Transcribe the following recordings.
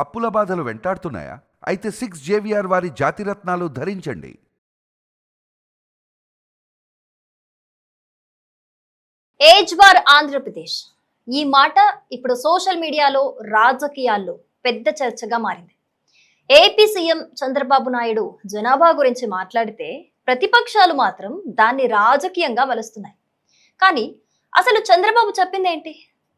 అప్పుల బాధలు వెంటాడుతున్నాయా? అయితే 6 జేవిఆర్ వారి జాతిరత్నాలు ధరించండి. ఏజ్ బార్ ఆంధ్రప్రదేశ్ ఈ మాట ఇప్పుడు సోషల్ మీడియాలో రాజకీయాల్లో పెద్ద చర్చగా మారింది. ఏపీ సీఎం చంద్రబాబు నాయుడు జనాభా గురించి మాట్లాడితే ప్రతిపక్షాలు మాత్రం దాన్ని రాజకీయంగా వలుస్తున్నాయి. కానీ అసలు చంద్రబాబు చెప్పింది ఏంటి?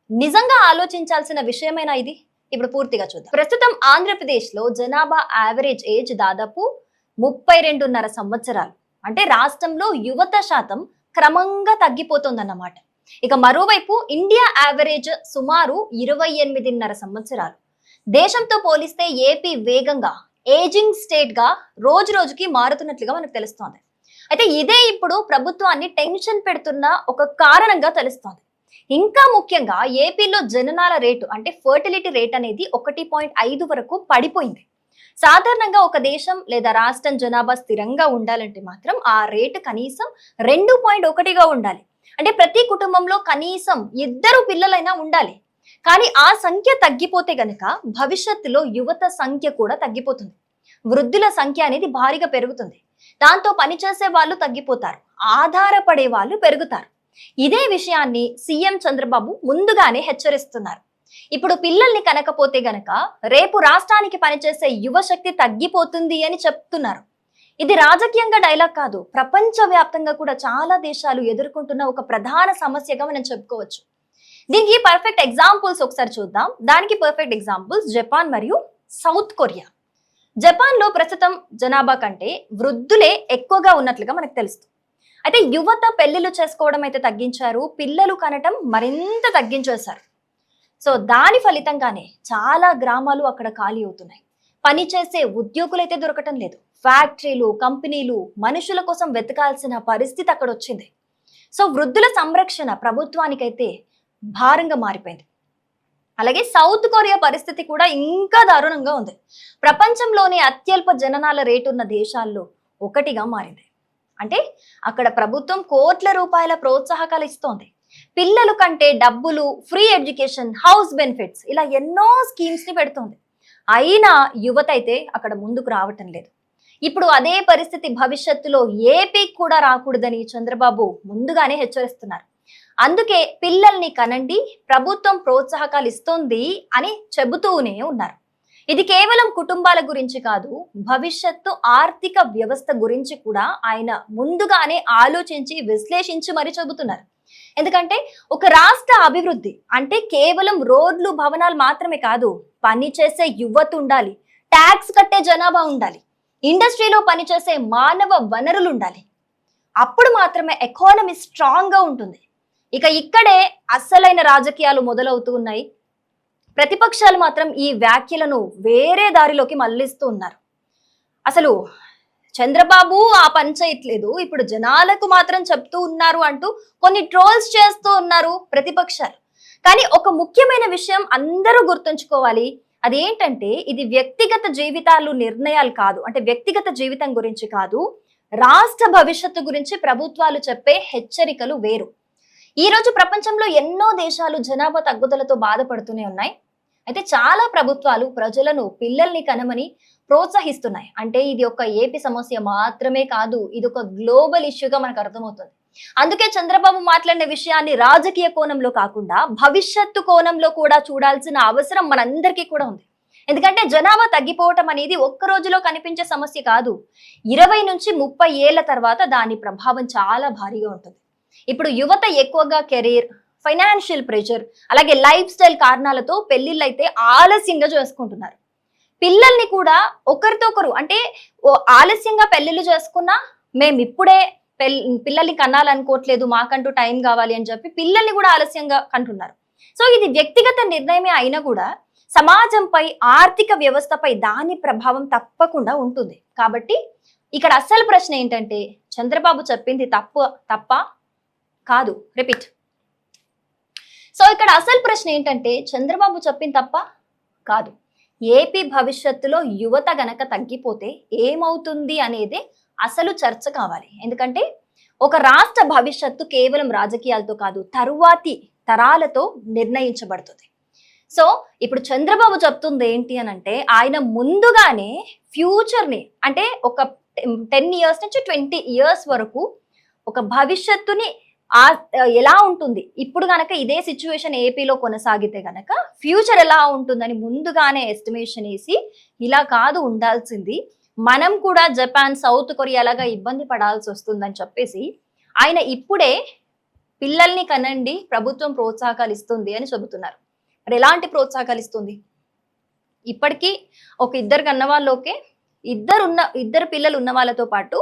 నిజంగా ఆలోచించాల్సిన విషయమైనా ఇది? ఇప్పుడు పూర్తిగా చూద్దాం. ప్రస్తుతం ఆంధ్రప్రదేశ్ లో జనాభా యావరేజ్ ఏజ్ దాదాపు 32.5 సంవత్సరాలు. అంటే రాష్ట్రంలో యువత శాతం క్రమంగా తగ్గిపోతుందన్నమాట. ఇక మరోవైపు ఇండియా యావరేజ్ సుమారు 28.5 సంవత్సరాలు. దేశంతో పోలిస్తే ఏపీ వేగంగా ఏజింగ్ స్టేట్ గా రోజు రోజుకి మారుతున్నట్లుగా మనకు తెలుస్తోంది. అయితే ఇదే ఇప్పుడు ప్రభుత్వాన్ని టెన్షన్ పెడుతున్న ఒక కారణంగా తెలుస్తోంది. ఇంకా ముఖ్యంగా ఏపీలో జననాల రేటు అంటే ఫర్టిలిటీ రేట్ అనేది 1.5 వరకు పడిపోయింది. సాధారణంగా ఒక దేశం లేదా రాష్ట్రం జనాభా స్థిరంగా ఉండాలంటే మాత్రం ఆ రేటు కనీసం 2.1గా ఉండాలి. అంటే ప్రతి కుటుంబంలో కనీసం 2 పిల్లలైనా ఉండాలి. కానీ ఆ సంఖ్య తగ్గిపోతే గనక భవిష్యత్తులో యువత సంఖ్య కూడా తగ్గిపోతుంది. వృద్ధుల సంఖ్య అనేది భారీగా పెరుగుతుంది. దాంతో పనిచేసే వాళ్ళు తగ్గిపోతారు, ఆధారపడే వాళ్ళు పెరుగుతారు. ఇదే విషయాన్ని సీఎం చంద్రబాబు ముందుగానే హెచ్చరిస్తున్నారు. ఇప్పుడు పిల్లల్ని కనకపోతే గనక రేపు రాష్ట్రానికి పనిచేసే యువశక్తి తగ్గిపోతుంది అని చెప్తున్నారు. ఇది రాజకీయంగా డైలాగ్ కాదు, ప్రపంచ వ్యాప్తంగా కూడా చాలా దేశాలు ఎదుర్కొంటున్న ఒక ప్రధాన సమస్యగా మనం చెప్పుకోవచ్చు. దీనికి పర్ఫెక్ట్ ఎగ్జాంపుల్స్ ఒకసారి చూద్దాం. దానికి పర్ఫెక్ట్ ఎగ్జాంపుల్స్ జపాన్ మరియు సౌత్ కొరియా. జపాన్ లో ప్రస్తుతం జనాభా కంటే వృద్ధులే ఎక్కువగా ఉన్నట్లుగా మనకు తెలుస్తుంది. అయితే యువత పెళ్లిళ్ళు చేసుకోవడం అయితే తగ్గించారు, పిల్లలు కనటం మరింత తగ్గించేశారు. సో దాని ఫలితంగానే చాలా గ్రామాలు అక్కడ ఖాళీ అవుతున్నాయి. పనిచేసే ఉద్యోగులైతే దొరకటం లేదు. ఫ్యాక్టరీలు, కంపెనీలు మనుషుల కోసం వెతకాల్సిన పరిస్థితి అక్కడ వచ్చింది. సో వృద్ధుల సంరక్షణ ప్రభుత్వానికైతే భారంగా మారిపోయింది. అలాగే సౌత్ కొరియా పరిస్థితి కూడా ఇంకా దారుణంగా ఉంది. ప్రపంచంలోనే అత్యల్ప జననాల రేటు ఉన్న దేశాల్లో ఒకటిగా మారింది. అంటే అక్కడ ప్రభుత్వం కోట్ల రూపాయల ప్రోత్సాహకాలు ఇస్తోంది. పిల్లలు కంటే డబ్బులు, ఫ్రీ ఎడ్యుకేషన్, హౌస్ బెనిఫిట్స్ ఇలా ఎన్నో స్కీమ్స్ ని పెడుతోంది. అయినా యువత అయితే అక్కడ ముందుకు రావటం లేదు. ఇప్పుడు అదే పరిస్థితి భవిష్యత్తులో ఏపీకి కూడా రాకూడదని చంద్రబాబు ముందుగానే హెచ్చరిస్తున్నారు. అందుకే పిల్లల్ని కనండి, ప్రభుత్వం ప్రోత్సాహకాలు ఇస్తోంది అని చెబుతూనే ఉన్నారు. ఇది కేవలం కుటుంబాల గురించి కాదు, భవిష్యత్తు ఆర్థిక వ్యవస్థ గురించి కూడా ఆయన ముందుగానే ఆలోచించి విశ్లేషించి మరి చెబుతున్నారు. ఎందుకంటే ఒక రాష్ట్ర అభివృద్ధి అంటే కేవలం రోడ్లు, భవనాలు మాత్రమే కాదు, పనిచేసే యువత ఉండాలి, ట్యాక్స్ కట్టే జనాభా ఉండాలి, ఇండస్ట్రీలో పనిచేసే మానవ వనరులు ఉండాలి. అప్పుడు మాత్రమే ఎకానమీ స్ట్రాంగ్ గా ఉంటుంది. ఇక ఇక్కడే అస్సలైన రాజకీయాలు మొదలవుతూ ఉన్నాయి. ప్రతిపక్షాలు మాత్రం ఈ వ్యాఖ్యలను వేరే దారిలోకి మళ్లిస్తూ ఉన్నారు. అసలు చంద్రబాబు ఆ పని చేయట్లేదు, ఇప్పుడు జనాలకు మాత్రం చెప్తూ ఉన్నారు అంటూ కొన్ని ట్రోల్స్ చేస్తూ ఉన్నారు ప్రతిపక్షాలు. కానీ ఒక ముఖ్యమైన విషయం అందరూ గుర్తుంచుకోవాలి. అదేంటంటే ఇది వ్యక్తిగత జీవితాలు నిర్ణయాలు కాదు, అంటే వ్యక్తిగత జీవితం గురించి కాదు, రాష్ట్ర భవిష్యత్తు గురించి ప్రభుత్వాలు చెప్పే హెచ్చరికలు వేరు. ఈ రోజు ప్రపంచంలో ఎన్నో దేశాలు జనాభా తగ్గుదలతో బాధపడుతూనే ఉన్నాయి. అయితే చాలా ప్రభుత్వాలు ప్రజలను పిల్లల్ని కనమని ప్రోత్సహిస్తున్నాయి. అంటే ఇది ఒక ఏపీ సమస్య మాత్రమే కాదు, ఇది ఒక గ్లోబల్ ఇష్యూగా మనకు అర్థమవుతుంది. అందుకే చంద్రబాబు మాట్లాడిన విషయాన్ని రాజకీయ కోణంలో కాకుండా భవిష్యత్తు కోణంలో కూడా చూడాల్సిన అవసరం మనందరికీ కూడా ఉంది. ఎందుకంటే జనాభా తగ్గిపోవటం అనేది ఒక్క రోజులో కనిపించే సమస్య కాదు. 20 నుంచి 30 ఏళ్ల తర్వాత దాని ప్రభావం చాలా భారీగా ఉంటుంది. ఇప్పుడు యువత ఎక్కువగా కెరీర్, ఫైనాన్షియల్ ప్రెషర్, అలాగే లైఫ్ స్టైల్ కారణాలతో పెళ్లిళ్ళు అయితే ఆలస్యంగా చేసుకుంటున్నారు. పిల్లల్ని కూడా ఒకరితో ఒకరు అంటే ఆలస్యంగా పెళ్లిళ్ళు చేసుకున్నా మేము ఇప్పుడే పిల్లల్ని కనాలనుకోవట్లేదు, మాకంటూ టైం కావాలి అని చెప్పి పిల్లల్ని కూడా ఆలస్యంగా కంటున్నారు. సో ఇది వ్యక్తిగత నిర్ణయమే అయినా కూడా సమాజంపై, ఆర్థిక వ్యవస్థపై దాని ప్రభావం తప్పకుండా ఉంటుంది. కాబట్టి ఇక్కడ అసలు ప్రశ్న ఏంటంటే చంద్రబాబు చెప్పింది తప్ప కాదు. రిపీట్. సో ఇక్కడ అసలు ప్రశ్న ఏంటంటే చంద్రబాబు చెప్పింది తప్ప కాదు, ఏపీ భవిష్యత్తులో యువత గనక తగ్గిపోతే ఏమవుతుంది అనేది అసలు చర్చ కావాలి. ఎందుకంటే ఒక రాష్ట్ర భవిష్యత్తు కేవలం రాజకీయాలతో కాదు, తరువాతి తరాలతో నిర్ణయించబడుతుంది. సో ఇప్పుడు చంద్రబాబు చెప్తుంది ఏంటి అని అంటే, ఆయన ముందుగానే ఫ్యూచర్ ని అంటే ఒక 10 ఇయర్స్ నుంచి 20 ఇయర్స్ వరకు ఒక భవిష్యత్తుని ఎలా ఉంటుంది ఇప్పుడు గనక ఇదే సిచ్యువేషన్ ఏపీలో కొనసాగితే గనక ఫ్యూచర్ ఎలా ఉంటుందని ముందుగానే ఎస్టిమేషన్ వేసి, ఇలా కాదు ఉండాల్సింది, మనం కూడా జపాన్, సౌత్ కొరియా లాగా ఇబ్బంది పడాల్సి వస్తుందని చెప్పేసి ఆయన ఇప్పుడే పిల్లల్ని కనండి, ప్రభుత్వం ప్రోత్సాహకాలు ఇస్తుంది అని చెబుతున్నారు. మరి ఎలాంటి ప్రోత్సాహకాలు ఇస్తుంది? ఇప్పటికీ ఒక ఇద్దరు కన్న వాళ్ళు ఓకే, ఇద్దరు పిల్లలు ఉన్న వాళ్ళతో పాటు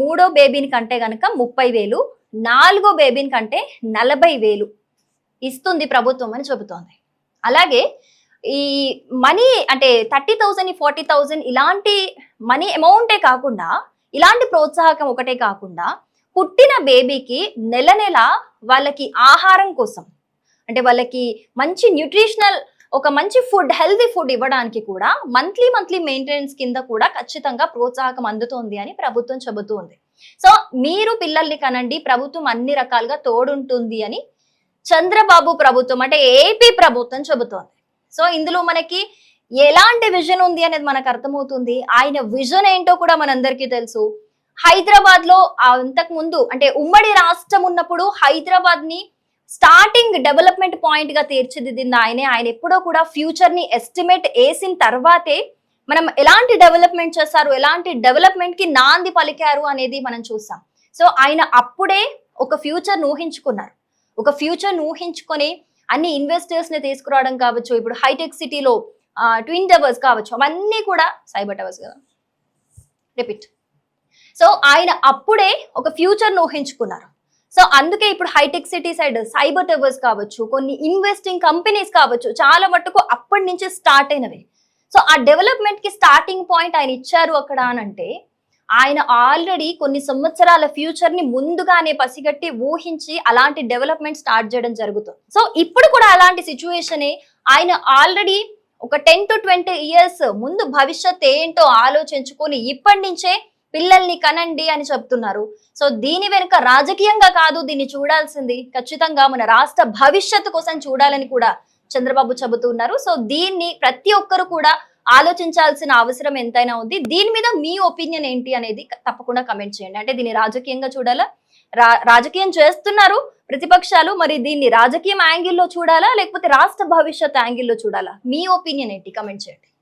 మూడో బేబీని కంటే గనక 30,000, 4గో బేబీని కంటే 40,000 ఇస్తుంది ప్రభుత్వం అని చెబుతోంది. అలాగే ఈ మనీ అంటే 30,000, 40,000 ఇలాంటి మనీ అమౌంటే కాకుండా, ఇలాంటి ప్రోత్సాహకం ఒకటే కాకుండా, పుట్టిన బేబీకి నెల నెల వాళ్ళకి ఆహారం కోసం అంటే వాళ్ళకి మంచి న్యూట్రిషనల్ ఒక మంచి ఫుడ్, హెల్తీ ఫుడ్ ఇవ్వడానికి కూడా మంత్లీ మెయింటెనెన్స్ కింద కూడా ఖచ్చితంగా ప్రోత్సాహకం అందుతోంది అని ప్రభుత్వం చెబుతుంది. సో మీరు పిల్లల్ని కనండి, ప్రభుత్వం అన్ని రకాలుగా తోడుంటుంది అని చంద్రబాబు ప్రభుత్వం అంటే ఏపీ ప్రభుత్వం చెబుతోంది. సో ఇందులో మనకి ఎలాంటి విజన్ ఉంది అనేది మనకు అర్థమవుతుంది. ఆయన విజన్ ఏంటో కూడా మనందరికీ తెలుసు. హైదరాబాద్ లో అంతకు ముందు అంటే ఉమ్మడి రాష్ట్రం ఉన్నప్పుడు హైదరాబాద్ ని స్టార్టింగ్ డెవలప్మెంట్ పాయింట్ గా తీర్చిదిద్దింది ఆయనే. ఆయన ఎప్పుడో కూడా ఫ్యూచర్ ని ఎస్టిమేట్ వేసిన తర్వాతే మనం ఎలాంటి డెవలప్మెంట్ చేస్తారు, ఎలాంటి డెవలప్మెంట్ కి నాంది పలికారు అనేది మనం చూసాం. సో ఆయన అప్పుడే ఒక ఫ్యూచర్ ఊహించుకున్నారు. ఒక ఫ్యూచర్ ఊహించుకొని అన్ని ఇన్వెస్టర్స్ ని తీసుకురావడం కావచ్చు, ఇప్పుడు హైటెక్ సిటీలో ట్విన్ టవర్స్ కావచ్చు, అవన్నీ కూడా సైబర్ టవర్స్ కదా, రిపీట్. సో ఆయన అప్పుడే ఒక ఫ్యూచర్ ఊహించుకున్నారు. సో అందుకే ఇప్పుడు hitech city side cyber towers కావచ్చు, కొన్ని ఇన్వెస్టింగ్ కంపెనీస్ కావచ్చు, చాలా మట్టుకు అప్పటి నుంచి స్టార్ట్ అయినవి. సో ఆ డెవలప్మెంట్ కి స్టార్టింగ్ పాయింట్ ఆయన ఇచ్చారు అక్కడ అనంటే, ఆయన ఆల్రెడీ కొన్ని సంవత్సరాల ఫ్యూచర్ ని ముందుగానే పసిగట్టి ఊహించి అలాంటి డెవలప్మెంట్ స్టార్ట్ చేయడం జరుగుతుంది. సో ఇప్పుడు కూడా అలాంటి సిచ్యువేషనే. ఆయన ఆల్రెడీ ఒక 10 to 20 ఇయర్స్ ముందు భవిష్యత్ ఏంటో ఆలోచించుకొని ఇప్పటి నుంచే పిల్లల్ని కనండి అని చెప్తున్నారు. సో దీని వెనుక రాజకీయంగా కాదు దీన్ని చూడాల్సింది, ఖచ్చితంగా మన రాష్ట్ర భవిష్యత్తు కోసం చూడాలని కూడా చంద్రబాబు చెబుతున్నారు. సో దీన్ని ప్రతి ఒక్కరు కూడా ఆలోచించాల్సిన అవసరం ఎంతైనా ఉంది. దీని మీద మీ ఒపీనియన్ ఏంటి అనేది తప్పకుండా కమెంట్ చేయండి. అంటే దీన్ని రాజకీయంగా చూడాలా, రాజకీయం చేస్తున్నారు ప్రతిపక్షాలు, మరి దీన్ని రాజకీయం యాంగిల్లో చూడాలా లేకపోతే రాష్ట్ర భవిష్యత్ యాంగిల్లో చూడాలా? మీ ఒపీనియన్ ఏంటి? కమెంట్ చేయండి.